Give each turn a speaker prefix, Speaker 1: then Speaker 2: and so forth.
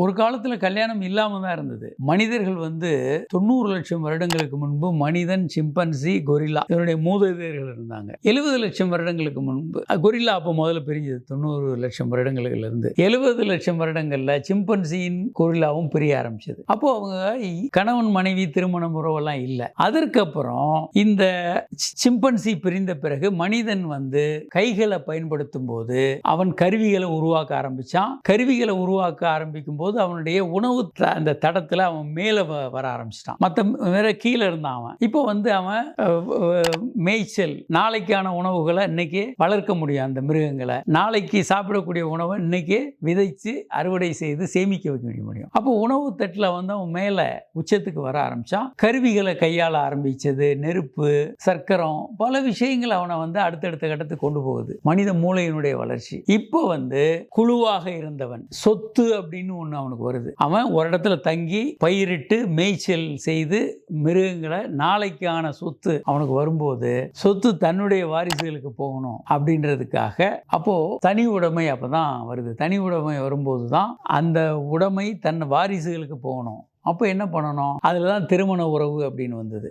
Speaker 1: ஒரு காலத்தில் கல்யாணம் இல்லாமல் தான் இருந்தது. மனிதர்கள் 90 லட்சம் வருடங்களுக்கு முன்பு மனிதன், சிம்பன்சி, கொரில்லா இதனுடைய மூதாதையர்கள் இருந்தாங்க. 70 லட்சம் வருடங்களுக்கு முன்பு கொரில்லா அப்போ முதல்ல பிரிஞ்சது. 90 லட்சம் வருடங்களுக்கு இருந்து 70 லட்சம் வருடங்கள்ல சிம்பன்சியின் கொரில்லாவும் பிரிய ஆரம்பிச்சது. அப்போ அவங்க கணவன் மனைவி திருமண உறவெல்லாம் இல்லை. அதற்கப்புறம் இந்த சிம்பன்சி பிரிந்த பிறகு மனிதன் கைகளை பயன்படுத்தும் போது அவன் கருவிகளை உருவாக்க ஆரம்பிச்சான். கருவிகளை உருவாக்க ஆரம்பிக்கும் போது அவனுடைய உணவு அந்த தடத்துல அவன் மேல வர ஆரம்பிச்சிட்டான். மற்ற வேற கீழே இருந்தான். அவன் இப்போ அவன் மேய்ச்சல், நாளைக்கான உணவுகளை இன்னைக்கு வளர்க்க முடியும். அந்த மிருகங்களை நாளைக்கு சாப்பிடக்கூடிய உணவை இன்னைக்கு விதைச்சு அறுவடை செய்து சேமிக்க வைக்க முடியும். அப்போ உணவு தட்டில் அவன் மேல உச்சத்துக்கு வர ஆரம்பிச்சான். கருவிகளை கையாள ஆரம்பிச்சது, நெருப்பு, சர்க்கரம், பல விஷயங்கள் அவனை அடுத்தடுத்த கட்டத்துக்கு கொண்டு போகுது. மனித மூளையினுடைய வளர்ச்சி. இப்போ குழுவாக இருந்தவன் சொத்து அப்படின்னு ஒண்ணு அவனுக்கு வருது. அவன் ஒரு இடத்துல தங்கி பயிரிட்டு மேய்ச்சல் செய்து மிருகங்களை நாளைக்கான சொத்து அவனுக்கு வரும்போது சொத்து தன்னுடைய வாரிசுகளுக்கு போகணும் அப்படின்றதுக்காக அப்போ தனி உடைமை அப்பதான் வருது. தனி உடைமை வரும்போதுதான் அந்த உடைமை தன் வாரிசுகளுக்கு போகணும். அப்போ என்ன பண்ணணும்? அதுல தான் திருமண உறவு அப்படின்னு வந்தது.